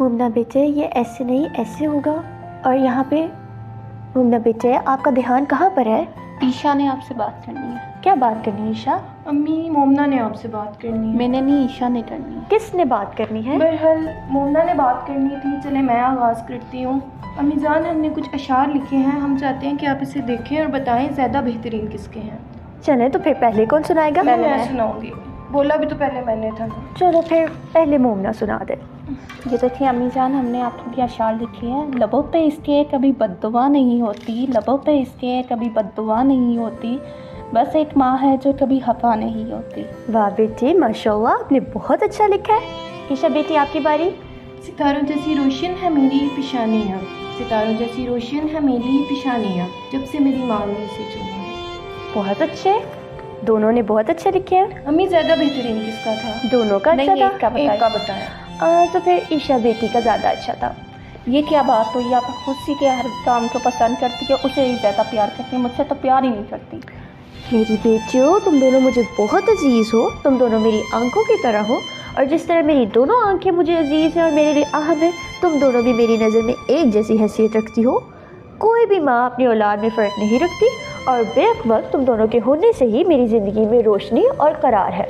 मुमना बेटे ये ऐसे नहीं ऐसे होगा, और यहाँ पे मुमना बेटे आपका ध्यान कहाँ पर है? ईशा ने आपसे बात करनी है। क्या बात करनी है ईशा? अम्मी मोमना ने आपसे बात करनी है। मैंने नहीं, ईशा ने करनी है। किसने बात करनी है? बहरहाल मोमना ने बात करनी थी। चले मैं आगाज़ करती हूँ। अम्मी जान हमने कुछ अशार लिखे हैं, हम चाहते हैं कि आप इसे देखें और बताएं ज़्यादा बेहतरीन किसके हैं। चले तो फिर पहले कौन सुनाएगा? मैं सुनाऊंगी। बोला भी तो पहले मैंने था ना। चलो फिर पहले मोमना सुना दे। ये देखिए अम्मी जान, हमने आपके लिए अशार लिखे हैं। लबों पे इसके कभी बद्दुआ नहीं होती, लबों पे इसके कभी बद्दुआ नहीं होती, बस एक माँ है जो कभी खफा नहीं होती। वाह बेटी माशाल्लाह, आपने बहुत अच्छा लिखा है। ईशा बेटी आपकी बारी। सितारों जैसी रोशन है मेरी पेशानियाँ, सितारों जैसी रोशन है मेरी पेशानियाँ, जब से मेरी माँ ने इसे चुना। बहुत अच्छे, दोनों ने बहुत अच्छे लिखे हैं। अम्मी ज़्यादा बेहतरीन किसका था? दोनों का अच्छा नहीं, था। एक का बताया। तो फिर ईशा बेटी का ज़्यादा अच्छा था। ये क्या बात हुई? आप खुद सी के हर काम को पसंद करती है, उसे ही ज़्यादा प्यार करती है, मुझसे तो प्यार ही नहीं करती। मेरी बेटियों, तुम दोनों मुझे बहुत अजीज़ हो, तुम दोनों मेरी आंखों की तरह हो, और जिस तरह मेरी दोनों आंखें मुझे अजीज़ हैं और मेरे लिए अहम है, तुम दोनों भी मेरी नज़र में एक जैसी हैसियत रखती हो। कोई भी माँ अपनी औलाद में फ़र्क नहीं रखती, और बेवक्त तुम दोनों के होने से ही मेरी ज़िंदगी में रोशनी और करार है।